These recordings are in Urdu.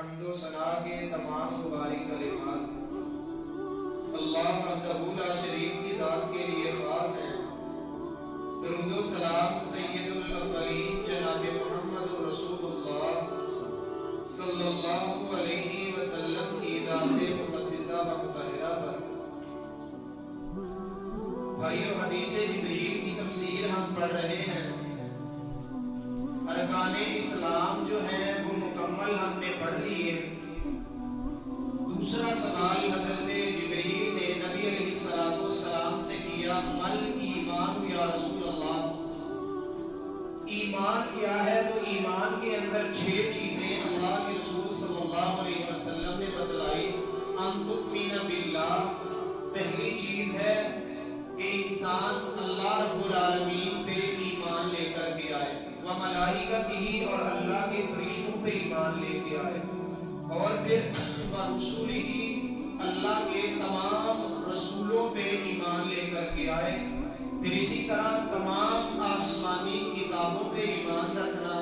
حمد و ثنا کے تمام مبارک کلمات اللہ وحدہ لا شریک کی ذات کے لیے خاص ہیں۔ درود و سلام سید الاولین جناب محمد رسول اللہ صلی اللہ علیہ وسلم کی ذات مقدسہ و مطہرہ پر۔ بھائیو، حدیث جبریل کی تفسیر ہم پڑھ رہے ہیں۔ ارکان اسلام جو ہیں وہ مکمل ہم نے پڑھ لیے۔ دوسرا سوال حضرت جبریل نے نبی علیہ السلام سے کیا، مل ایمان یا رسول اللہ، ایمان کیا ہے؟ تو ایمان کے اندر 6 چیزیں اللہ کے رسول صلی اللہ علیہ وسلم نے بتلائی۔ ان تؤمن باللہ، پہلی چیز ہے کہ انسان اللہ رب العالمین پہ ایمان لے کر کے آئے، وملائکتہ، اور اللہ کے فرشتوں پہ ایمان لے کے آئے، اور پھر ورسولہ، اللہ کے تمام رسولوں پہ ایمان لے کر کے آئے۔ پھر اسی طرح تمام آسمانی کتابوں پہ ایمان رکھنا۔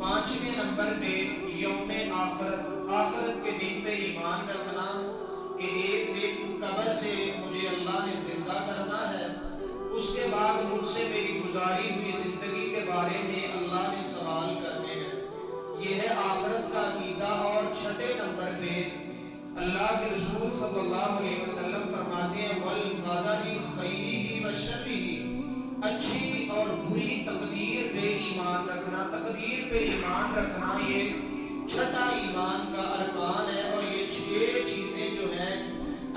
5ویں نمبر پہ یوم آخرت کے دن پہ ایمان رکھنا کہ ایک دن قبر سے مجھے اللہ نے زندہ کرنا ہے، اس کے بعد مجھ سے میری گزاری ہوئی زندگی کے بارے میں اللہ نے سوال کرنے ہیں۔ یہ ہے آخرت کا عقیدہ۔ اور 6 نمبر پہ اللہ کے رسول صلی اللہ علیہ وسلم فرماتے ہیں، وَالْقَدَرِ خَيْرِهِ وَشَرِّهِ، اچھی اور بری تقدیر پہ ایمان رکھنا۔ تقدیر پہ ایمان رکھنا یہ 6 ایمان کا ارکان ہے، اور یہ 6 چیزیں جو ہیں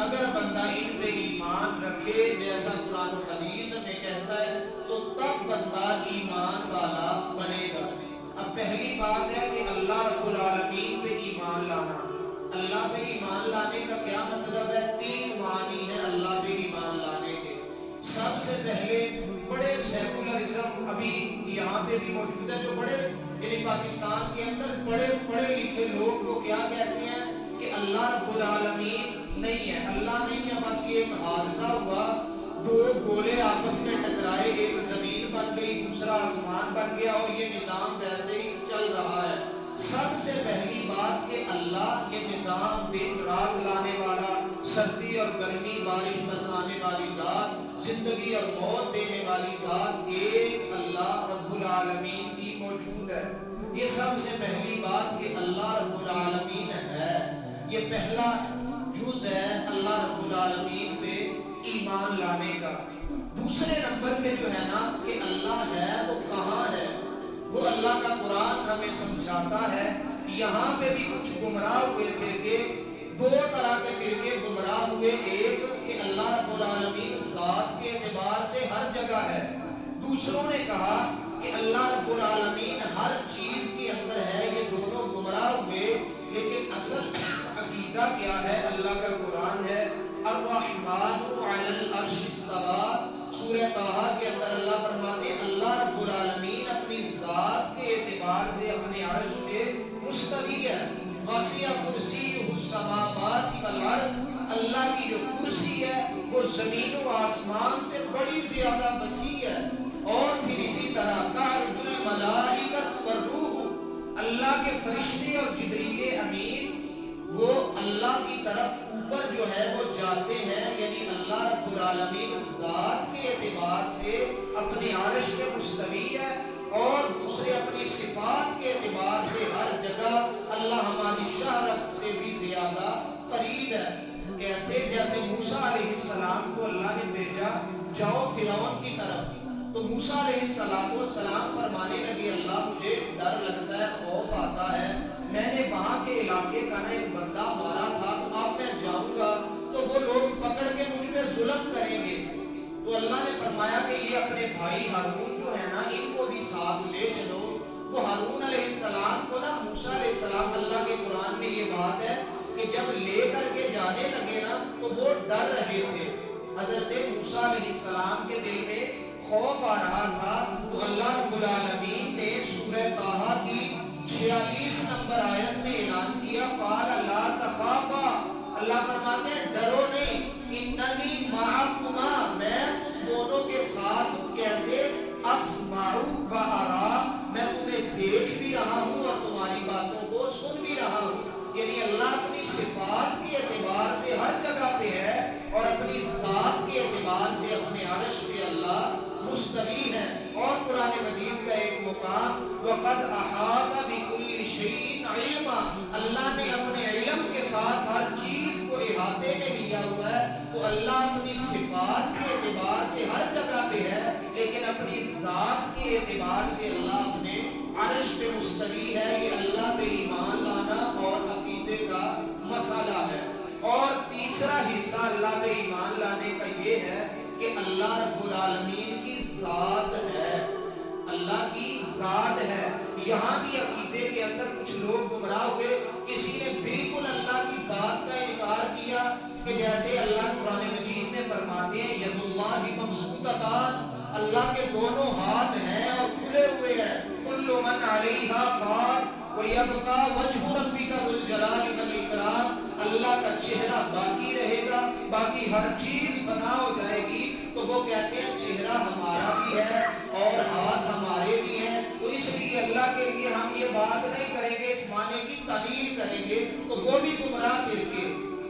اگر بندہ ان پہ ایمان رکھے جیسا قرآن و حدیث ہمیں کہتا ہے تو تب بندہ ایمان والا بنے گا۔ اب پہلی بات ہے کہ اللہ رب العالمین پہ ایمان لانا۔ اللہ پہ ایمان لانے کا کیا مطلب ہے؟ 3 معنی ہے اللہ پہ ایمان لانے کے۔ سب سے پہلے بڑے سیکولرزم ابھی یہاں پہ بھی موجود ہے، جو بڑے یعنی پاکستان کے اندر بڑے پڑھے لکھے لوگ وہ کیا کہتے ہیں کہ اللہ رب العالمین نہیں ہے، اللہ نہیں ہے، بس یہ ایک حادثہ ہوا، 2 گولے آپس میں ٹکرائے، ایک زمین بن گئی دوسرا آسمان بن گیا، اور یہ نظام ویسے ہی چل رہا ہے۔ سب سے پہلی بات کہ اللہ یہ نظام دن رات لانے والا، سردی اور گرمی بارش برسانے والی ذات، زندگی اور موت دینے والی ذات ایک اللہ رب العالمین کی موجود ہے۔ یہ سب سے پہلی بات کہ اللہ رب العالمین ہے، یہ پہلا جز ہے اللہ رب العالمین پہ ایمان لانے کا۔ دوسرے نمبر پہ جو ہے نا کہ اللہ ہے وہ کہاں ہے، وہ اللہ کا قرآن ہمیں سمجھاتا ہے۔ یہاں پہ بھی کچھ گمراہ ہوئے فرقے، 2 طرح کے فرقے گمراہ ہوئے۔ ایک کہ اللہ رب العالمین ذات کے اعتبار سے ہر جگہ ہے، دوسروں نے کہا کہ اللہ رب العالمین ہر چیز کے اندر ہے۔ یہ دونوں گمراہ ہوئے، لیکن اصل عقیدہ کیا ہے؟ اللہ کا قرآن ہے، الرحمن علی العرش استویٰ۔ سورہ طٰہٰ کے اندر اللہ فرماتے ہیں اللہ رب العالمین اپنی ذات کے اعتبار سے اپنے عرش پہ مستوی ہے۔ وسع کرسیہ السماوات والارض، اللہ کی جو کرسی ہے وہ زمین و آسمان سے بڑی زیادہ وسیع ہے۔ اور پھر اسی طرح تعرج الملائکۃ والروح، اللہ کے فرشتے اور جبریل امین وہ اللہ کی طرف اوپر جو ہے وہ جاتے ہیں، یعنی اللہ رب العالمین ذات کے اعتبار سے اپنے عرش پہ مستوی ہے، اور دوسرے اپنی صفات کے اعتبار سے ہر جگہ اللہ ہماری شہرت سے بھی زیادہ قریب ہے۔ کیسے؟ جیسے موسیٰ علیہ السلام کو اللہ نے بھیجا، جاؤ فرعون کی طرف، تو موسیٰ علیہ السلام فرمانے لگے اللہ مجھے ڈر لگتا ہے، خوف آتا ہے، میں نے وہاں کے علاقے کا ایک بندہ مارا تھا، اب میں جاؤں گا تو وہ لوگ پکڑ کے مجھ پہ ظلم کریں گے۔ تو اللہ نے فرمایا کہ یہ اپنے بھائی ہارون جو ہے نا ان کو بھی ساتھ لے چلو۔ تو ہارون علیہ السلام کو نا موسیٰ علیہ السلام، اللہ کے قرآن میں یہ بات ہے کہ جب لے کر کے جانے لگے نا تو وہ ڈر رہے تھے۔ حضرت موسیٰ علیہ السلام کے دل میں خوف آ رہا تھا، تو اللہ رب العالمین نے سورہ طٰہٰ کی 46 نمبر آیت میں اعلان کیا، قال لا تخافا، اللہ فرماتے ہیں ڈرو نہیں، اننی معکما، میں تم دونوں کے ساتھ ہوں۔ کیسے؟ اسمع و ارا، میں تمہیں دیکھ بھی رہا ہوں اور تمہاری باتوں کو سن بھی رہا ہوں۔ اپنی صفات کے اعتبار سے ہر جگہ پہ ہے اور اپنی ذات کے اعتبار سے اپنے عرش پہ اللہ مستوی ہے. اور قرآن مجید کا ایک مقام وَقَدْ أَحَاطَ بِكُلِّ شَيْءٍ عِلْمًا، اللہ نے اپنے علم کے ساتھ ہر چیز کو احاطے میں لیا ہوا ہے. تو اللہ اپنی صفات کے اعتبار سے ہر جگہ پہ ہے لیکن اپنی ذات کے اعتبار سے اللہ اپنے عرش پہ مستوی ہے. یہ اللہ پہ ایمان لانا اور عقیدے کا مسئلہ ہے. اور تیسرا حصہ اللہ پہ ایمان لانے کا یہ ہے کہ اللہ رب العالمین کی ذات ہے. اللہ کی ذات ہے. یہاں بھی عقیدے کے اندر کچھ لوگ گمراہ ہوئے. کسی نے بالکل اللہ کی ذات کا انکار کیا کہ جیسے اللہ قرآن مجید میں فرماتے ہیں ید اللہ مبسوطتان، اللہ کے دونوں ہاتھ ہیں اور کھلے ہوئے ہیں. کل من علیہا فان ویبقى وجہ ربک ذو الجلال والاکرام، اللہ کا چہرہ باقی رہے گا، باقی ہر چیز فنا ہو جائے گی. تو وہ کہتے ہیں چہرہ ہمارا بھی ہے اور ہاتھ ہمارے بھی ہیں، تو اس لیے اللہ کے لیے ہم یہ بات نہیں کریں گے، اس معنی کی تعمیل کریں گے. تو وہ بھی گمراہ فرقے.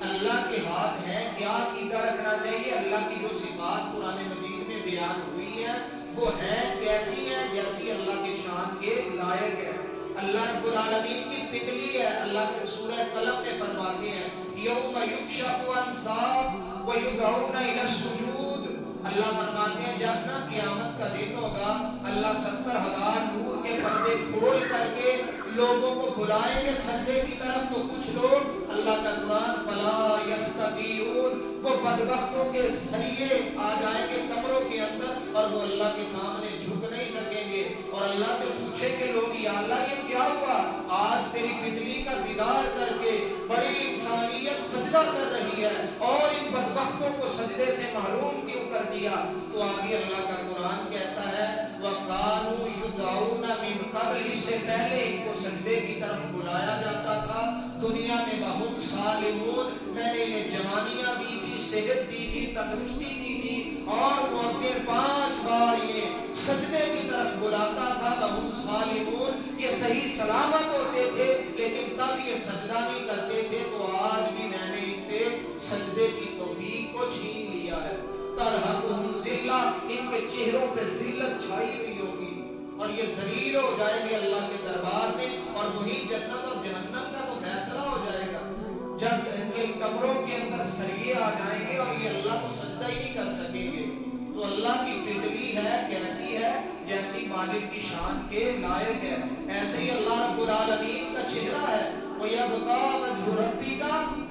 اللہ کے ہاتھ ہیں، کیا عقیدہ رکھنا چاہیے؟ اللہ کی جو صفات قرآن مجید میں بیان ہوئی ہے وہ ہے کیسی ہے؟ جیسی اللہ کے شان کے لائق ہے. اللہ رب العالمین کی پتلی ہے. اللہ کے سورہ قلم میں فرماتے ہیں یوم یکشف عن ساق ویدعون الی السجود. اللہ فرماتے ہیں جب نا قیامت کا دن ہوگا اللہ 70,000 نور کے پردے کھول کر کے لوگوں کو بلائیں گے سجدے کی طرف. تو کچھ لوگ اللہ کا قرآن فلا یستطیعون، وہ بدبختوں کے ذریعے آ جائیں گے کمروں کے اندر اور وہ اللہ کے سامنے جھک نہیں سکیں گے اور اللہ سے پوچھیں گے لوگ یا اللہ یہ کیا ہوا؟ آج تیری پتلی کا دیدار کر کے بڑی انسانیت سجدہ کر رہی ہے اور ان بدبختوں کو سجدے سے محروم کیوں کر دیا؟ تو آگے اللہ کا قرآن کہتا ہے وَقَالُوا يُدْعَوْنَ مِن قَبْلِ، اس سے پہلے ان کو سجدے کی طرف بلایا جاتا تھا دنیا میں وَهُمْ صَالِحُونَ، میں نے انہیں جوانیاں دی تھی، صحت دی تھی، تندرستی دی تھی اور مؤذن 5 بار انہیں سجدے کی طرف بلاتا تھا. وَهُمْ صَالِحُونَ، یہ صحیح سلامت ہوتے تھے لیکن تب یہ سجدہ نہیں کرتے تھے. تو آج بھی میں نے ان سے سجدے کی توفیق کو چھین لیا ہے. ترہقہم ذلہ، ان کے چہروں پہ ذلت چھائی ہوئی ہوگی اور یہ ذلیل ہو جائیں گے اللہ کے دربار میں اور وہی جنت اور جہنم کا تو فیصلہ ہو جائے گا جب ان کے کمروں کے اندر سریے آ جائیں گے اور یہ اللہ کو سجدہ ہی نہیں کر سکیں گے. تو اللہ کی پتلی ہے کیسی ہے؟ جیسی مالک کی شان کے لائق ہے. ایسے ہی اللہ رب العالمین کا چہرہ ہے وَيَبْقَى وَجْهُ رَبِّكَ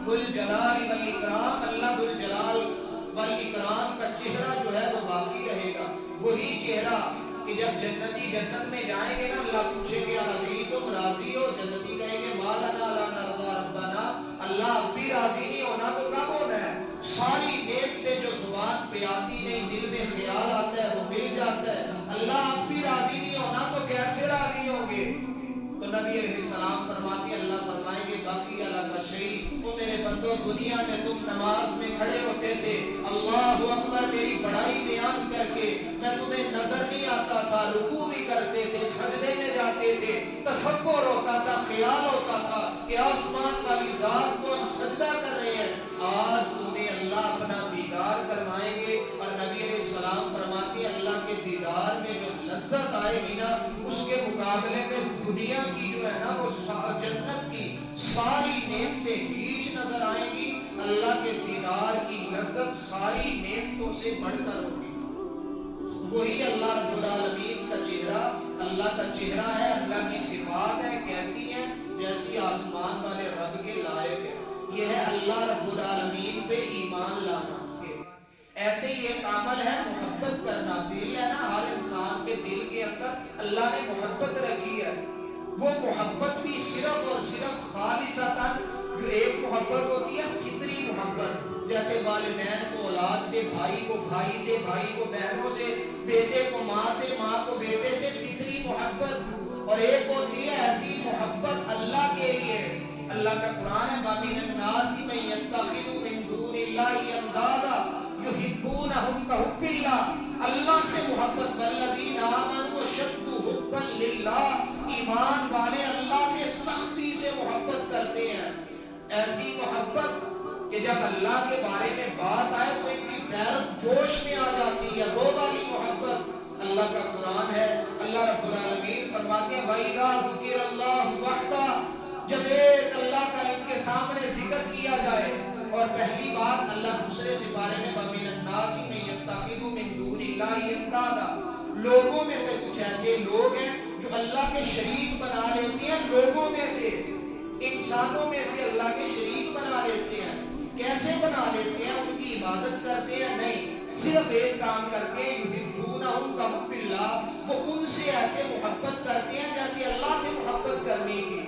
ذُو الْجَلَالِ وَالْإِكْرَامِ، اللہ ذو الجلال والاکرام کا چہرہ جو ہے وہ باقی رہے گا. وہی چہرہ کہ جب جنتی جنت میں جائیں گے نا اللہ پوچھے گے راضی تم راضی ہو؟ جنتی کہیں گے ما لنا لا نرضى ربنا، اللہ اب بھی راضی نہیں ہونا تو کب ہونا ہے؟ ساری نعمتیں جو زبان پہ آتی نہیں دل میں خیال آتا ہے وہ مل جاتا ہے. اللہ اب بھی راضی نہیں ہونا تو کیسے راضی ہوں گے؟ تو نبی علیہ السلام فرماتے اللہ فرمائیں گے باقی اللہ کا شہید، وہ میرے بندوں دنیا میں تم نماز میں کھڑے ہوتے تھے اللہ اکبر میری بڑائی بیان کر کے، میں تمہیں نظر نہیں آتا تھا، رکوع بھی کرتے تھے، سجدے میں جاتے تھے، تصور ہوتا تھا، خیال ہوتا تھا کہ آسمان والی ذات کو ہم سجدہ کر رہے ہیں. آج تمہیں اللہ اپنا دیدار کروائیں گے اور نبی علیہ السلام فرماتے ہیں اللہ کے دیدار میں جو لذت آئے گی نا اس کے مقابلے میں دنیا کی جو ہے نا وہ جنت کی ساری نعمتیں ہیچ نظر آئیں گی. اللہ کے دیدار کی لذت ساری نعمتوں سے بڑھ کر ہوگی. وہی اللہ رب العالمین کا چہرہ اللہ کا چہرہ ہے. اللہ کی صفات ہے کیسی ہیں؟ جیسی آسمان والے رب کے لائق ہے. یہ ہے اللہ رب العالمین پہ ایمان لانا. ایسے ہی ایک عمل ہے محبت کرنا. دل ہے نا ہر انسان کے دل کے اندر اللہ نے محبت رکھی ہے. وہ محبت بھی صرف اور صرف خالصتاً جو ایک محبت ہوتی ہے فطری محبت، جیسے والدین کو اولاد سے، بھائی کو بھائی سے، بھائی کو بہنوں سے، بیٹے کو ماں سے، ماں کو بیٹے سے، فطری محبت. اور ایک ہوتی ہے ایسی محبت اللہ کے لیے. اللہ کا قرآن ہے وَمِنَ النَّاسِ مَن يَتَّخِذُ مِن دُونِ اللَّهِ أَندَادًا يُحِبُّونَهُمْ كَحُبِّ اللَّهِ، اللہ سے محبت. وَالَّذِينَ آمَنُوا أَشَدُّ حُبًّا لِلَّهِ، ایمان والے اللہ سے سختی سے محبت کرتے ہیں. ایسی محبت کہ جب اللہ کے بارے میں بات آئے تو ان کی غیرت جوش میں آ جاتی ہے، وہ والی محبت۔ اللہ کا قرآن ہے، اللہ رب العالمین فرماتے ہیں وَإِذَا ذُكِرَ اللَّهُ وَحْدَهُ، جب ایک اللہ کا ان کے سامنے ذکر کیا جائے۔ اور پہلی بات اللہ دوسرے سپارے میں وَمِنَ النَّاسِ مَن يَتَّخِذُ مِن دُونِ اللَّهِ أَندَادًا، لوگوں میں سے کچھ ایسے لوگ ہیں جو اللہ کے شریک بنا لیتے ہیں، لوگوں میں سے، انسانوں میں سے اللہ کے شریک بنا لیتے ہیں۔ کیسے بنا لیتے ہیں؟ ان کی عبادت کرتے ہیں؟ نہیں، صرف ایک کام کرتے ہیں، یحبونہم کحب اللہ، وہ ان سے ایسے محبت کرتے ہیں جیسے اللہ سے محبت کرنی تھی۔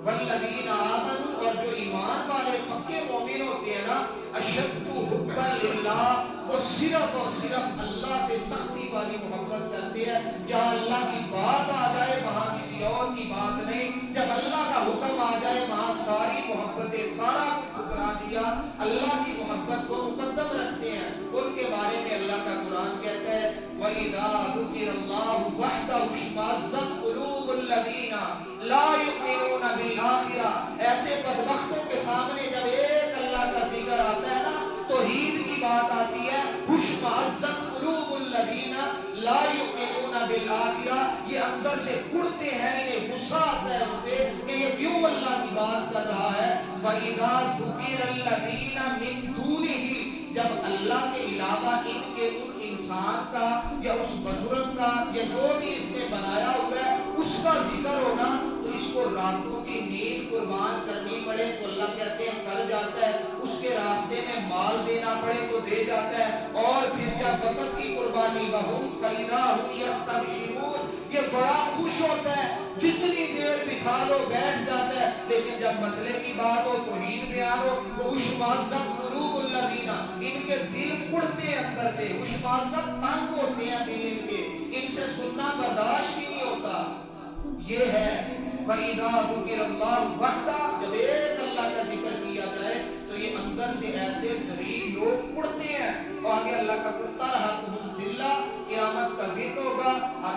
والذین آمنوا، اور جو ایمان والے پکے مومن ہوتے ہیں نا، اشد حبا للہ، وہ صرف اور صرف اللہ سے سختی والی محبت کرتے ہیں۔ جہاں اللہ کی بات آ جائے وہاں کسی اور کی بات نہیں، جب اللہ کا حکم آ جائے وہاں ساری محبتیں، سارا ٹھکرا دیا، اللہ کی محبت کو مقدم رکھتے ہیں۔ ان کے بارے میں اللہ کا قرآن کہتا ہے وَإِذَا ذُكِرَ اللَّهُ وَحْدَهُ اشْمَأَزَّتْ قُلُوبُ الَّذِينَ لَا يُؤْمِنُونَ بِالْآخِرَةِ، ایسے بدبختوں کے سامنے جب ایک اللہ کا ذکر آتا ہے نا، توحید کی بات آتی ہے، اشْمَأَزَّتْ قُلُوبُ الَّذِينَ لَا يُؤْمِنُونَ بِالْآخِرَةِ، یہ اندر سے اڑتے ہیں، انہیں غصہ آتا ہے اس پہ کہ یہ کیوں اللہ کی بات کر رہا ہے۔ وَإِذَا ذُكِرَ الَّذِينَ مِن دُونِهِ، جب اللہ کے علاوہ ان کے ان انسان کا یا اس بزرگ کا یا جو بھی اس نے بنایا ہوا ہے اس کا ذکر ہونا، تو اس کو راتوں کی نیند قربان کرنی پڑے تو اللہ کہتے ہیں کر جاتا ہے، اس کے راستے میں مال دینا پڑے تو دے جاتا ہے، اور پھر جب وقت کی قربانی وَهُمْ فَإِذَا هُمْ يَسْتَبْشِرُونَ، یہ بڑا خوش ہوتا ہے، جتنی دیر بٹھا لو بیٹھ جاتا ہے، لیکن جب مسئلے کی بات ہو، توحید بیان ہو، تو اشمئزت قلوب الذین، ان کے دل اڑتے ہیں اندر سے، اشمئزت تنگ ہوتے ہیں دل ان کے، ان سے سننا برداشت ہی نہیں ہوتا۔ یہ ہے وَإِذَا ذُكِرَ اللَّهُ وَحْدَهُ، جب ایک اللہ کا ذکر کیا جائے تو یہ اندر سے ایسے ذلیل لوگ اڑتے ہیں۔ اور آگے اللہ کا تَرْحَقُهُمْ ذِلَّةٌ، قیامت کا دن ہوگا،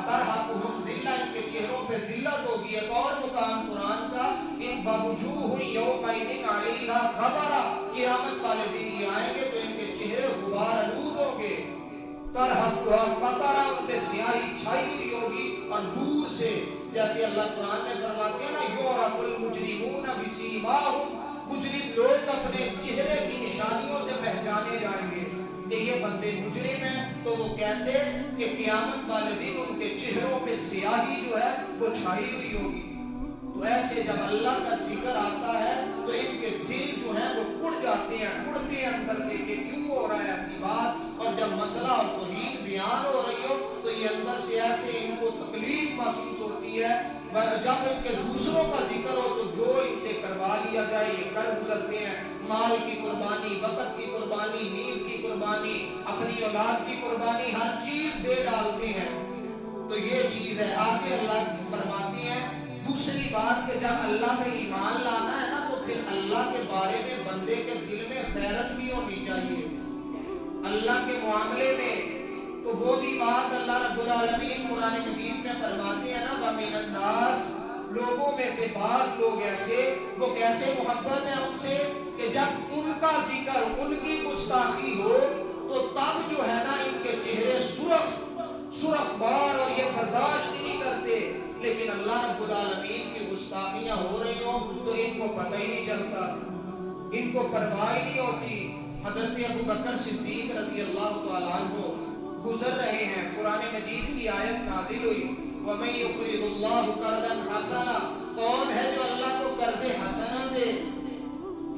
تَرْحَقُهُمْ ذِلَّةٌ، ان کے چہروں پہ ذلت ہوگی۔ ایک اور مقام قرآن کا ان وَوُجُوهٌ يَوْمَئِذٍ عَلَيْهَا غَبَرَةٌ، قیامت والے دن یہ آئیں گے تو ان کے چہرے غبار آلود ہوں گے۔ تَرْحَقُهَا قَتَرَةٌ، ان پہ سیاہی چھائی ہوئی ہوگی، اور دور سے جیسے اللہ قرآن میں فرماتے ہیں نا یُعْرَفُ الْمُجْرِمُونَ بِسِیمَاهُمْ، مجرم لوگ اپنے چہرے کی نشانیوں سے پہچانے جائیں گے کہ یہ بندے مجرم ہیں۔ تو وہ کیسے کہ قیامت والے دن ان کے چہروں پہ سیاہی جو ہے وہ چھائی ہوئی ہوگی۔ تو ایسے جب اللہ کا ذکر آتا ہے تو ان کے دل جو ہیں وہ اڑ جاتے ہیں، اڑتے ہیں اندر سے کہ کیوں ہو رہا ہے ایسی بات۔ اور جب مسئلہ اور توحید بیان ہو رہی ہو تو یہ اندر سے ایسے ان کو تکلیف محسوس ہوتی ہے۔ جب ان کے دوسروں کا ذکر ہو تو جو ان سے کروا لیا جائے یہ کر گزرتے ہیں، مال کی قربانی، وقت کی قربانی، نیند کی قربانی، اپنی اولاد کی قربانی، ہر چیز دے ڈالتے ہیں۔ تو یہ چیز ہے۔ آگے اللہ فرماتی ہیں دوسری بات کہ جب اللہ پہ ایمان لانا ہے نا تو پھر اللہ کے بارے میں بندے کے دل میں غیرت بھی ہونی چاہیے اللہ کے معاملے میں۔ تو وہ بھی بات اللہ رب العالمین قرآن مجید میں فرماتے ہیں نا وَمِنَ النَّاسِ، لوگوں میں سے بعض لوگ ایسے، وہ کیسے محبت ہے ان سے کہ جب ان کا ذکر، ان کی گستاخی ہو تو تب جو ہے نا ان کے چہرے سرخ بار، اور یہ برداشت ہی نہیں کرتے۔ لیکن اللہ رب العالمین کی گستاخیاں ہو رہی ہوں تو ان کو پتہ ہی نہیں چلتا، ان کو پرواہ ہی نہیں ہوتی۔ حضرت ابوبکر صدیق رضی اللہ تعالیٰ عنہ گزر رہے ہیں، قرآن مجید کی آیت نازل ہوئی وَمَن يُقْرِضُ اللَّهُ قَرْضًا حَسَنًا، کون ہے جو اللہ کو قرض حسنہ دے،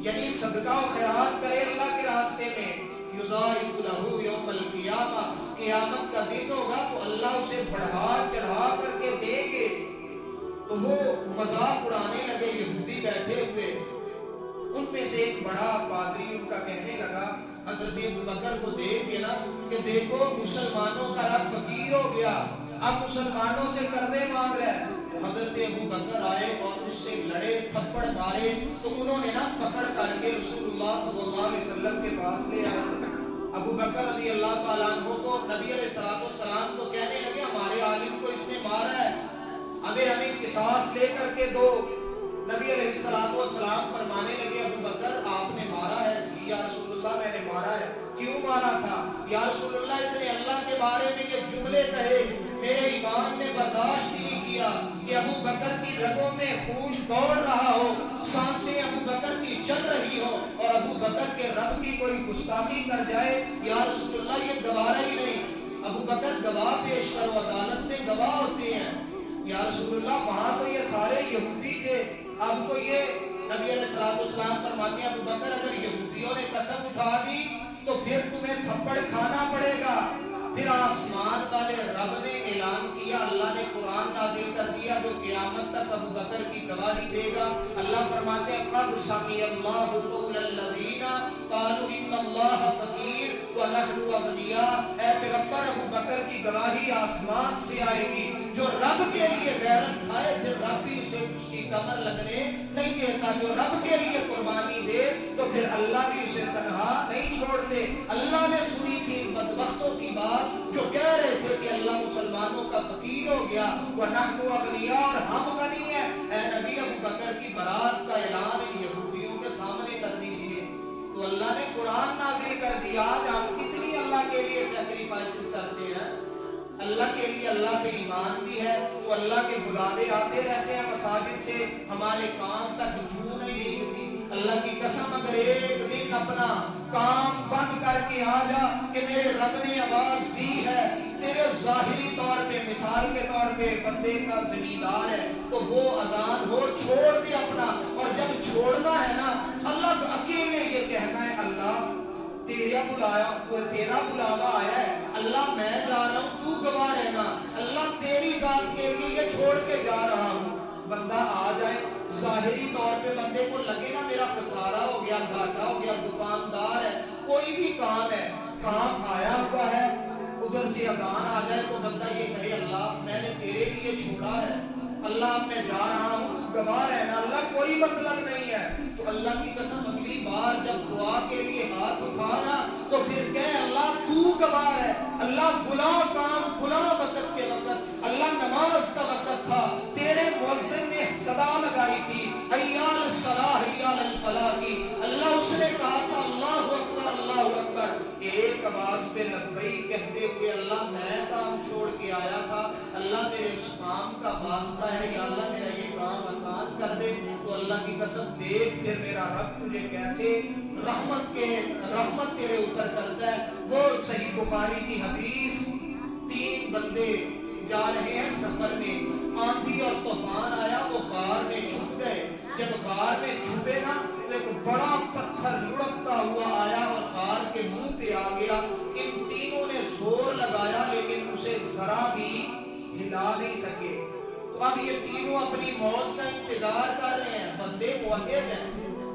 یعنی صدقہ و خیرات کرے اللہ کے راستے میں، یُضَاعِفُ لَهُ یوم القیامہ، قیامت کا دن ہوگا تو اللہ اسے بڑھا چڑھا کر کے دے گے۔ تو وہ مذاق اڑانے لگے، یہودی بیٹھے ہوئے، ان میں سے ایک بڑا پادری ان کا کہنے لگا حضرت ابوبکر کو دیکھ کے نا کہ دیکھو مسلمانوں کا رب فقیر ہو گیا، اب مسلمانوں سے قرضے مانگ رہا ہے۔ تو حضرت ابوبکر آئے اور اس سے لڑے، تھپڑ مارے، تو انہوں نے نا پکڑ کر کے رسول اللہ صلی اللہ علیہ وسلم کے پاس لے آئے۔ ابوبکر رضی اللہ تعالیٰ عنہ کو نبی علیہ السلام کو کہنے لگے ہمارے عالم کو اس نے مارا ہے، ہمیں قصاص لے کر کے دو۔ نبی علیہ السلام فرمانے لگے یا رسول اللہ اس نے اللہ کے بارے میں یہ جملے کہے، میرے ایمان نے برداشت ہی نہیں کیا کہ ابو بکر کی رگوں میں خون دوڑ رہا ہو، سانسیں ابو بکر کی چل رہی ہو اور ابو بکر کے رب کی کوئی گستاخی کر جائے۔ یا رسول اللہ یہ گوارا ہی نہیں، ابو بکر گواہ پیش کرو، عدالت میں گواہ ہوتے ہیں۔ یا رسول اللہ وہاں تو یہ سارے یہودی تھے، اب تو یہ نبی علیہ السلام فرماتے ہیں ابو بکر اگر یہودیوں نے قسم اٹھا دی تو پھر تمہیں تھپڑ کھانا پڑے گا۔ پھر آسمان والے رب نے اعلان کیا، اللہ نے قرآن نازل کر دیا جو قیامت تک ابو بکر کی گواہی دے گا۔ اللہ فرماتے ہیں قد سمع اللہ قول الذین قالوا ان اللہ فقیر ونحن اغنیاء۔ اے پیغمبر ابو بکر کی گواہی آسمان سے آئے گی، جو رب کے لیے غیرت کھائے پھر رب بھی اسے اس کی کمر لگنے نہیں دیتا، جو رب کے لیے قربانی دے تو پھر اللہ بھی اسے تنہا نہیں چھوڑتے۔ اللہ نے سنی تھی ان بدبختوں کی بات جو کہہ رہے تھے کہ اللہ مسلمانوں کا فقیر ہو گیا، وَنَحْنُ أَغْنِيَاء، اور ہم غنی ہیں۔ اے نبی ابو بکر کی برات کا اعلان ان یہودیوں کے سامنے کر دیجئے۔ تو اللہ نے قرآن نازل کر دیا۔ آج ہم کتنی اللہ کے لیے سیکریفائسز کرتے ہیں، اللہ کے لیے، اللہ پہ ایمان بھی ہے تو اللہ کے بلاوے آتے رہتے ہیں مساجد سے، ہمارے کان تک جو نہیں ریگتی۔ اللہ کی قسم اگر ایک دن اپنا کام بند کر کے آ جا کہ میرے رب نے آواز دی ہے، تیرے ظاہری طور پہ مثال کے طور پہ بندے کا زمیندار ہے تو وہ اذان ہو چھوڑ دے اپنا، اور جب چھوڑنا ہے نا اللہ اکیلے یہ کہنا ہے اللہ تیرا بلاوا آیا ہے، اللہ میں جا رہا ہوں تو گواہ رہنا، اللہ تیری ذات کے لیے یہ چھوڑ کے جا رہا ہوں۔ بندہ آ جائے ظاہری طور پہ بندے کو لگے نا میرا خسارہ ہو گیا، گھاٹا ہو گیا، دکاندار ہے، کوئی بھی کام ہے، کام آیا ہوا ہے، ادھر سے اذان آ جائے تو بندہ یہ کہے اللہ میں نے تیرے لیے چھوڑا ہے، اللہ اب میں جا رہا ہوں تو گواہ رہنا، اللہ کوئی مطلب نہیں ہے۔ تو اللہ کی قسم اگلی بار جب دعا کے لیے ہاتھ اٹھانا تو پھر کہے اللہ تو گواہ ہے، اللہ فلاں کام فلاں وقت کے وقت، اللہ نماز کا وقت تھا، تیرے مؤذن نے صدا لگائی تھی حی علی الصلاۃ حی علی الفلاح کی، اللہ اس نے کہا تھا اللہ اکبر اللہ اکبر، ایک آواز پہ لبیک کہتے ہوئے اللہ میں کام چھوڑ کے آیا تھا، اللہ میرے اس کام کا واسطہ ہے، یا اللہ میرا یہ کام آسان کر دے۔ تو اللہ کی قسم دیکھ پھر میرا رب تجھے کیسے رحمت تیرے اوپر کرتا ہے۔ وہ صحیح بخاری کی حدیث، 3 بندے جا رہے ہیں سفر میں، آندھی اور طوفان آیا، وہ غار میں چھپ گئے، جب غار میں چھپے نا تو ایک بڑا پتھر لڑکتا ہوا آیا اور غار کے منہ پہ آ گیا، ان تینوں نے زور لگایا لیکن اسے ذرا بھی ہلا نہیں سکے۔ تو اب یہ تینوں اپنی موت کا انتظار کر رہے ہیں، بندے موحد ہیں،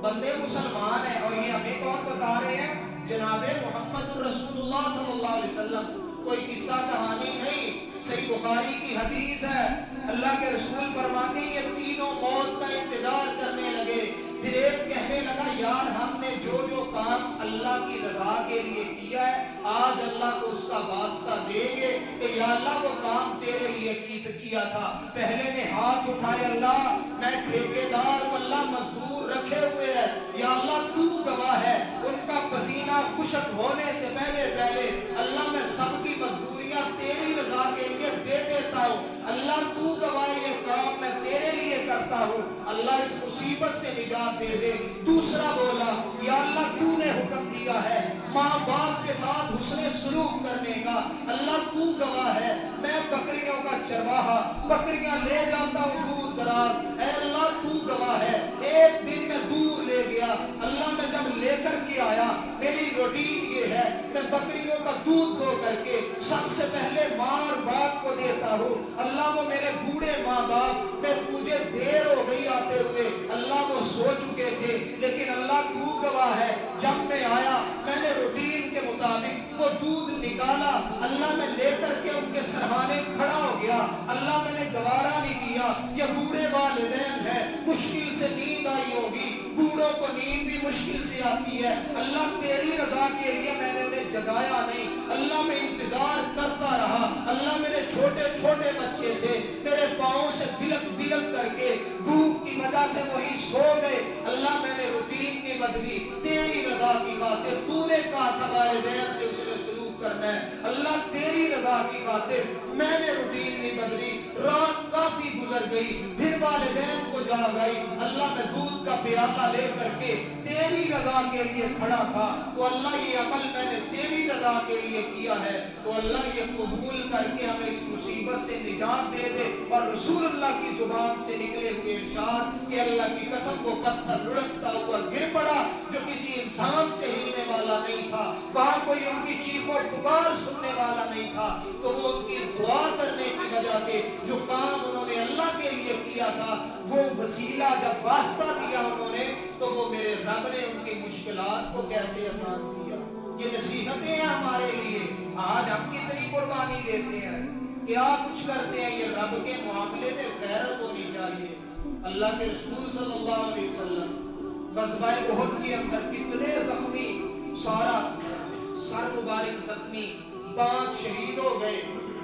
بندے مسلمان ہیں، اور یہ ہمیں کون بتا رہے ہیں؟ جناب محمد الرسول اللہ صلی اللہ علیہ وسلم، کوئی قصہ کہانی نہیں، صحیح بخاری کی حدیث ہے۔ اللہ کے رسول فرماتے ہیں یہ تینوں موت کا انتظار کرنے لگے، پھر ایک کہنے لگا یار ہم نے جو جو کام اللہ کی رضا کے لیے کیا ہے آج اللہ کو اس کا واسطہ دیں گے کہ یا اللہ وہ کام تیرے لیے کیا تھا۔ پہلے نے ہاتھ اٹھائے اللہ میں ٹھیکیدار ہوں، اللہ مزدور رکھے ہوئے ہیں، یا اللہ تو گواہ ہے، ان کا پسینہ خشک ہونے سے پہلے اللہ میں سب کی مزدوریاں تیری رضا کے لیے دے دیتا ہوں، اللہ تو گواہ یہ کام میں تیرے لیے کرتا ہوں، اللہ اس مصیبت سے نجات دے دے۔ دوسرا بولا یا اللہ تو نے حکم دیا ہے ماں باپ کے ساتھ حسن سلوک کرنے کا، اللہ تو گواہ ہے میں بکریوں کا چرواہا، بکریاں لے جاتا ہوں دور دراز، اے اللہ تو گواہ ہے ایک دن میں دور لے گیا، اللہ میں جب لے کر کے آیا میری روٹین یہ ہے میں بکریوں کا دودھ دھو کر کے سب سے پہلے ماں اور باپ کو دیتا ہوں، اللہ وہ میرے بوڑھے ماں باپ میں مجھے دیر ہو گئی آتے ہوئے، اللہ وہ سو چکے تھے لیکن اللہ تو گواہ ہے جب میں آیا میں نے روٹین کے مطابق وہ دودھ نکالا، اللہ میں لے کر کے ان کے سرہانے کھڑا ہو گیا، اللہ میں نے گوارا نہیں کیا یہ بوڑھے والدین ہیں مشکل سے نیند آئی ہوگی، بوڑھوں کو نیند بھی مشکل سے آتی ہے، اللہ تیری رضا کے لیے میں نے انہیں جگایا نہیں، اللہ میں انتظار کرتا رہا، اللہ میرے چھوٹے چھوٹے بچے تھے میرے پاؤں سے بلک بلک کر کے بھوک کی وجہ سے وہی سو گئے، اللہ میں نے روٹین کی بدلی، تیری رضا کی خاطر تو نے کہا تھا والدین سے اس نے سلوک کرنا ہے، اللہ تیری رضا کی خاطر میں نے روٹین نہیں بدلی، رات کافی گزر گئی پھر والدین کو جاگ آئی، اللہ میں دودھ کا پیالہ لے کر کے تیری رضا کے لیے کھڑا تھا، تو اللہ یہ عمل میں نے تیری رضا کے لیے کیا ہے، تو اللہ یہ قبول کر کے ہمیں اس مصیبت سے نجات دے دے۔ اور رسول اللہ کی زبان سے نکلے ہوئے ارشاد کہ اللہ کی قسم وہ پتھر لڑکتا ہوا گر پڑا جو کسی انسان سے ہلنے والا نہیں تھا، وہاں کوئی ان کی چیخ و پکار سننے والا نہیں تھا، تو وہ ان کی دعا کرنے کی وجہ سے جو کام انہوں نے اللہ کے لیے کیا تھا، وہ وسیلہ جب واسطہ دیا انہوں نے، تو وہ میرے رب نے ان کی مشکلات کو کیسے آسان کیا۔ یہ نصیحتیں ہیں ہمارے لیے۔ آج ہم کتنی قربانی دیتے ہیں، کیا کچھ کرتے ہیں، یہ رب کے معاملے میں غیرت ہونی چاہیے۔ اللہ کے رسول صلی اللہ علیہ وسلم غزوہ احد کے اندر کتنے زخمی، سارا سر مبارک زخمی، دانت شہید ہو گئے،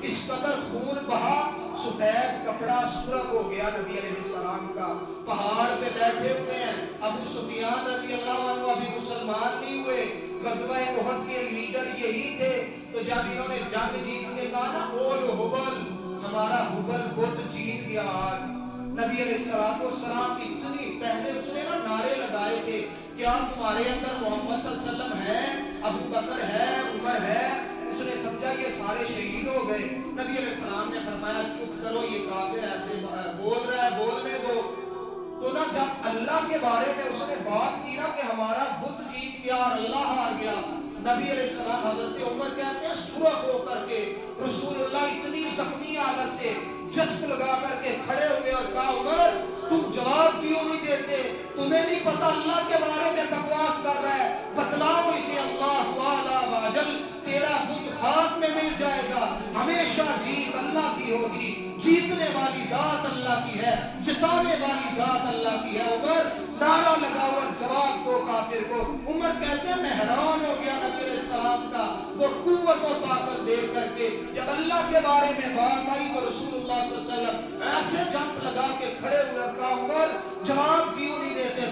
اس قدر خون بہا، سفید کپڑا سرخ ہو گیا نبی علیہ السلام کا، پہاڑ پہ بیٹھے ہوئے ہیں، ابو سفیان رضی اللہ عنہ ابھی مسلمان نہیں ہوئے، غزوہ احد کے لیڈر یہی تھے، تو جب انہوں نے جنگ جیت کے کہا نا اولو حبل، ہمارا حبل بت جیت گیا آج، نبی علیہ السلام اتنی پہلے اس نے نا نعرے لگائے تھے، کیا تمہارے اندر محمد صلی اللہ علیہ وسلم ہے، ابو بکر ہے، عمر ہے، اس نے سمجھا یہ سارے شہید ہو گئے، نبی علیہ السلام نے فرمایا چپ کرو، یہ کافر ایسے بول رہا ہے، بولنے دو۔ تو نا جب اللہ کے بارے میں اس نے بات کی نا کہ ہمارا بت جیت گیا اور اللہ ہار گیا، نبی علیہ السلام حضرت عمر کہتے ہیں سرخ ہو کر کے رسول اللہ اتنی زخمی حالت سے جست لگا کر کے کھڑے ہوئے اور کہا عمر تم جواب کیوں نہیں دیتے، تمہیں نہیں پتا اللہ کے بارے میں بکواس کر رہا ہے، بتلاؤ اسے، اللہ والا واجل تیرا بت خاک میں مل جائے گا، ہمیشہ جیت اللہ کی ہوگی، جیتنے والی ذات اللہ کی ہے، جتانے والی ذات اللہ کی ہے۔ عمر نعرہ لگا اور جواب دو کافر کو۔ عمر کہتے ہیں میں حیران ہو گیا نبی علیہ السلام کا وہ قوت و طاقت دیکھ کر کے، جب اللہ کے بارے میں بات آئی تو رسول اللہ صلی اللہ علیہ وسلم ایسے جمپ لگا کے کھڑے ہوئے اور کہا عمر جواب کیوں نہیں دیتے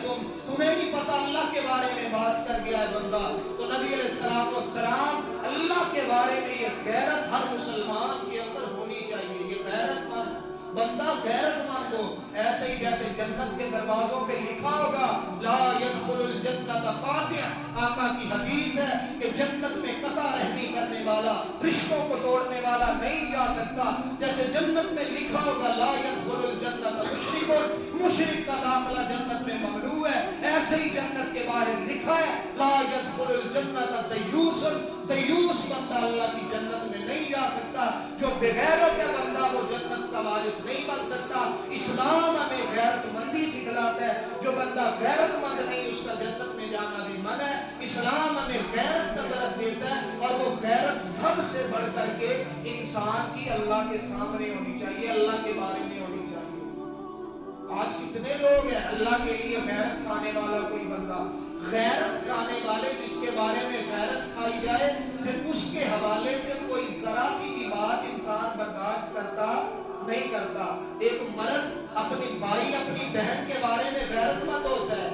تمہیں نہیں پتا اللہ کے بارے میں بات کر گیا ہے بندہ۔ تو نبی علیہ السلام اللہ کے بارے میں یہ غیرت ہر مسلمان کے اندر ہونی چاہیے، یہ غیرت مند بندہ غیرت مند ہو، ایسے ہی جیسے جنت کے دروازوں پہ لکھا ہوگا لا يدخل الجنت قاطع، آقا کی حدیث ہے کہ جنت میں قطع رحمی کرنے والا، رشتوں کو توڑنے والا نہیں جا سکتا، جیسے جنت میں لکھا ہوگا لا يدخل الجنت مشرک، مشرک کا داخلہ جنت میں ممنوع ہے، ایسے ہی جنت کے باہر لکھا ہے لا يدخل الجنت دیوس، دیوس بندہ اللہ کی جنت میں نہیں جا سکتا، جو بغیرت ہے بندہ وہ جنت کا وارث نہیں بن سکتا۔ اسلام ہمیں غیرت مندی سکھلاتا ہے، جو بندہ غیرت مند نہیں اس کا جنت میں جانا بھی منع ہے۔ اسلام ہمیں غیرت کا درس دیتا ہے، اور وہ غیرت سب سے بڑھ کر کے انسان کی اللہ کے سامنے ہونی چاہیے، اللہ کے بارے میں ہونی چاہیے۔ آج کتنے لوگ ہیں اللہ کے لیے غیرت کھانے والا کوئی بندہ، غیرت کھانے والے جس کے بارے میں غیرت کھائی جائے پھر اس کے حوالے سے کوئی ذرا سی بھی بات انسان برداشت کرتا نہیں کرتا۔ ایک مرد اپنی بھائی اپنی بہن کے بارے میں غیرت مند ہوتا ہے،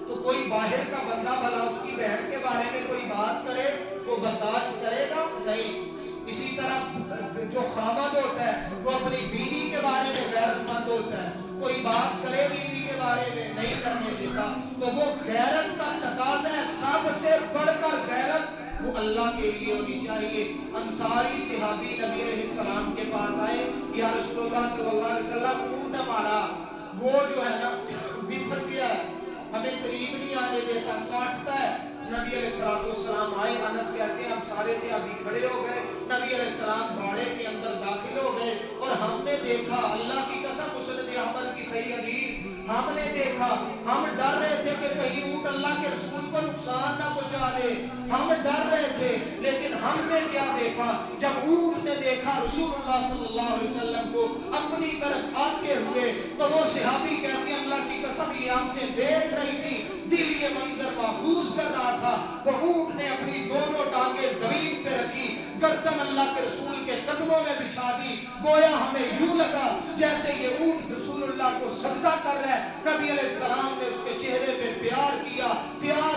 تو کوئی باہر کا بندہ بھلا اس کی بہن کے بارے میں کوئی بات کرے تو برداشت کرے گا نہیں۔ اسی طرح جو خامد ہوتا ہے وہ اپنی بیوی کے بارے میں غیرت مند ہوتا ہے، کوئی بات کرے بیوی کے بارے میں نہیں کرنے دیتا، تو وہ غیرت کا تقاضا ہے، سب سے بڑھ کر غیرت وہ اللہ کے لیے ہونی چاہیے۔ انصاری صحابی نبی علیہ السلام کے پاس آئے، یا رسول اللہ صلی اللہ علیہ وسلم اونٹ ہمارا وہ جو ہے نا بفر گیا ہے، ہمیں قریب نہیں آنے دیتا، کاٹتا ہے۔ نبی علیہ السلام آئے، انس کہتے ہیں ہم سارے سے ابھی کھڑے ہو گئے، نبی علیہ السلام باڑے کے اندر داخل ہو گئے اور ہم نے دیکھا، اللہ کی قسم مسند احمد کی صحیح حدیث، ہم نے دیکھا، ہم ڈر رہے تھے کہ کہیں اونٹ اللہ کے رسول کو نقصان نہ پہنچا دے، ہم ڈر رہے تھے، لیکن ہم نے کیا دیکھا، جب اونٹ نے دیکھا رسول اللہ صلی اللہ علیہ وسلم کو اپنی طرف آتے ہوئے، تو وہ صحابی کہتے ہیں اللہ کی قسم یہ آنکھیں دیکھ رہی تھی، دل یہ منظر محفوظ کر رہا تھا، وہ اونٹ نے اپنی دونوں ٹانگیں زمین پہ رکھی، گردن اللہ کے رسول کے قدموں میں بچھا دی، گویا ہمیں یوں لگا جیسے یہ اونٹ رسول اللہ کو سجدہ کر رہا ہے۔ نبی علیہ السلام نے اس کے چہرے پہ پیار کیا، پیار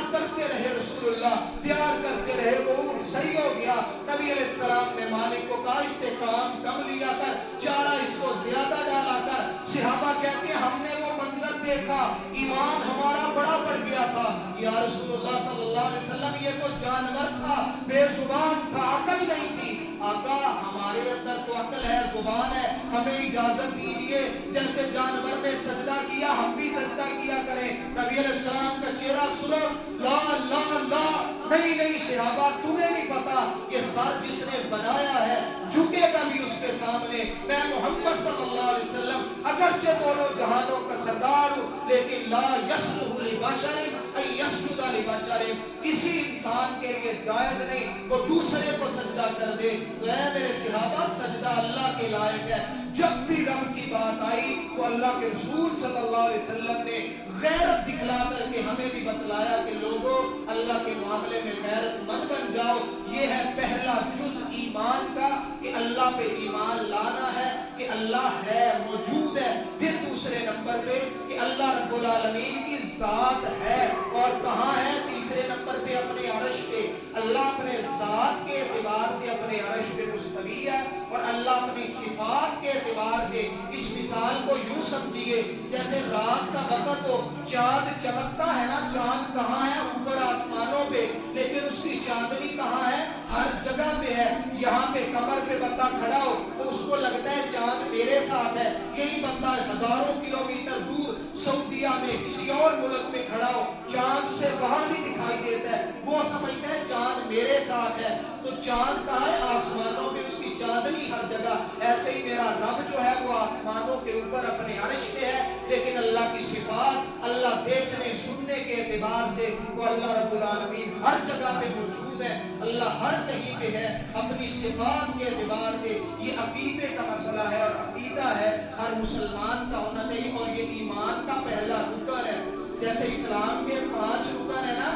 کہا اس سے کام کم لیا کر، چارہ اس کو زیادہ ڈالا کر۔ صحابہ کہتے ہیں ہم نے وہ منظر دیکھا، ایمان ہمارا بڑا بڑھ گیا تھا۔ یا رسول اللہ صلی اللہ علیہ وسلم یہ تو جانور تھا، بے زبان تھا، عقل نہیں تھی۔ آقا ہمارے اندر تو عقل ہے، زبان ہے، ہمیں اجازت دیجئے جیسے جانور نے سجدہ کیا ہم بھی سجدہ کیا کریں۔ نبی علیہ السلام کا چہرہ سرخ، لا لا لا، نہیں نہیں صحابہ تمہیں نہیں پتا یہ سر جس نے بنایا ہے جھکے گا بھی اس کے سامنے۔ میں محمد صلی اللہ علیہ وسلم اگرچہ دونوں جہانوں کا سردار ہوں لیکن لا یسلح لبشر ان یسجد لبشر، کسی انسان کے لیے جائز نہیں وہ دوسرے کو سجدہ کر دے۔ تو اے میرے صحابہ سجدہ اللہ کے لائق ہے۔ جب بھی رب کی بات آئی تو اللہ کے رسول صلی اللہ علیہ وسلم نے غیرت دکھلا کر کے ہمیں بھی بتلایا کہ لوگوں اللہ کے معاملے میں غیرت مند بن جاؤ۔ یہ ہے پہلا جز ایمان کا کہ اللہ پہ ایمان لانا ہے کہ اللہ ہے، موجود ہے۔ پھر دوسرے نمبر پہ کہ اللہ رب العالمین کی ذات ہے، اور کہاں ہے؟ تیسرے نمبر پہ اپنے عرش پہ۔ اللہ اپنے ذات کے اعتبار سے اپنے عرش پہ مستوی ہے، اور اللہ اپنی صفات کے اعتبار سے اس مثال کو یوں سمجھیے جیسے رات کا وقت ہو، چاند چمکتا ہے نا، چاند کہاں ہے؟ اوپر آسمانوں پہ، لیکن اس کی چاندنی کہاں ہے؟ ہر جگہ پہ ہے۔ یہاں پہ کمر پہ بندہ کھڑا ہو تو اس کو لگتا ہے چاند میرے ساتھ ہے، یہی بندہ ہزاروں کلومیٹر دور سعودیہ میں کسی اور ملک میں کھڑا ہو، چاند اسے وہاں بھی دکھائی دیتا ہے، وہ سمجھتا ہے چاند میرے ساتھ ہے۔ تو چاند کہاں ہے؟ آسمانوں پہ، اس کی چاندنی ہر جگہ۔ ایسے ہی میرا رب جو ہے وہ آسمانوں کے اوپر اپنے عرش پہ ہے، لیکن اللہ کی صفات، اللہ دیکھنے سننے کے اعتبار سے وہ اللہ رب العالمین ہر جگہ پہ موجود ہے، اللہ ہر کہیں پہ ہے اپنی صفات کے اعتبار سے۔ یہ عقیدے کا مسئلہ ہے، اور عقیدہ ہے ہر مسلمان کا ہونا چاہیے، اور یہ ایمان کا پہلا رکن ہے۔ جیسے اسلام کے 5 رکن ہے نا،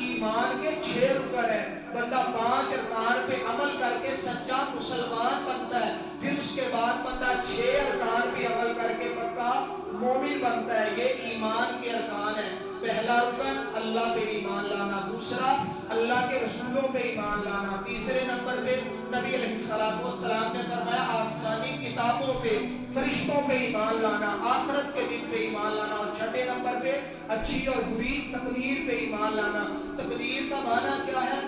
ایمان کے 6 رکن ہے۔ بندہ 5 ارکان پہ عمل کر کے سچا مسلمان بنتا ہے، پھر اس کے بعد بندہ 6 ارکان پہ عمل کر کے پکا مومن بنتا ہے۔ یہ ایمان کے ارکان ہیں۔ پہلا رکن اللہ پہ ایمان لانا، دوسرا اللہ کے رسولوں پہ ایمان لانا، تیسرے نمبر پہ نبی علیہ السلام نے فرمایا آسمانی کتابوں پہ، فرشتوں پہ ایمان لانا، آخرت کے دن پہ ایمان لانا، اور چھٹے نمبر پہ اچھی اور بری تقدیر پہ ایمان لانا۔ تقدیر کا معنی کیا ہے؟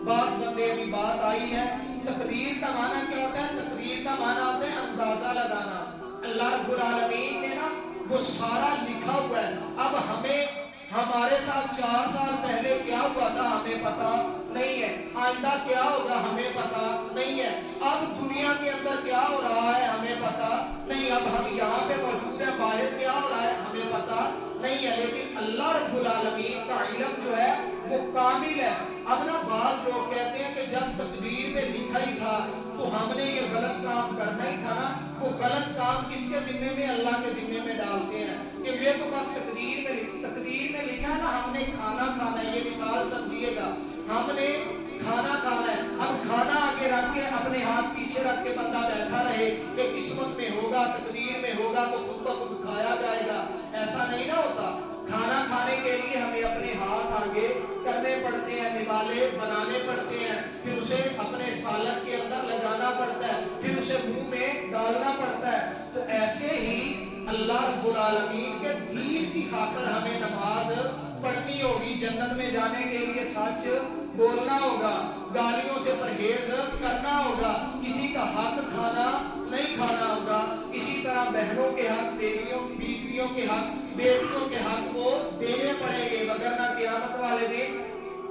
بعض بندے ابھی بات آئی ہے، تقدیر کا معنی کیا ہوتا ہے؟ تقدیر کا معنی ہوتا ہے اندازہ لگانا۔ اللہ رب العالمین نے نا وہ سارا لکھا ہوا ہے، اب ہمیں ہمارے ساتھ 4 سال پہلے کیا ہوا تھا ہمیں پتا نہیں ہے، آئندہ کیا ہوگا ہمیں پتا نہیں ہے، اب دنیا کے اندر کیا ہو رہا ہے ہمیں پتا نہیں، اب ہم یہاں پہ موجود ہیں، باہر کیا ہو رہا ہے ہمیں پتا نہیں ہے، لیکن اللہ رب العالمین کا علم جو ہے وہ کامل ہے۔ اب نا بعض لوگ کہتے ہیں کہ جب تقدیر میں لکھا ہی تھا تو ہم نے یہ غلط کام کرنا ہی تھا نا، وہ غلط کام کس کے ذمے میں؟ اللہ کے ذمے میں ڈالتے ہیں کہ یہ تو بس تقدیر میں لکھا ہے نا، ہم نے کھانا کھانا ہے۔ یہ مثال سمجھیے گا، ہم نے کھانا کھانا ہے، اب کھانا آگے رکھ کے اپنے ہاتھ پیچھے رکھ کے بندہ بیٹھا رہے کہ قسمت میں ہوگا، تقدیر میں ہوگا تو خود بخود کھایا جائے گا، ایسا نہیں نہ ہوتا۔ کھانا کھانے کے لیے ہمیں اپنے ہاتھ آگے کرنے پڑتے ہیں، نوالے بنانے پڑتے ہیں، پھر اسے اپنے سالن کے اندر لگانا پڑتا ہے، پھر اسے منہ میں ڈالنا پڑتا ہے۔ تو ایسے ہی اللہ رب العالمین کے دین کی خاطر ہمیں نماز پڑھنی ہوگی، جنت میں جانے کے لیے سچ بولنا ہوگا، گالیوں سے پرہیز کرنا ہوگا، کسی کا حق کھانا نہیں کھانا ہوگا، اسی طرح بہنوں کے حق، بیویوں کے حق، بیٹیوں کے حق کو دینے پڑیں گے، وگرنہ قیامت والے دن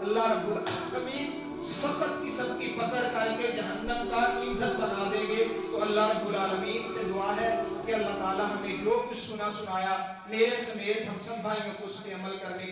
اللہ رب العالمین سخت قسم کی پکڑ کر کے جہنم کا ایندھن بنا دیں گے۔ تو اللہ رب العالمین سے دعا ہے کہ اللہ تعالی ہمیں جو کچھ سنایا میرے سمیت ہم سب بھائیوں کو اس پہ عمل کرنے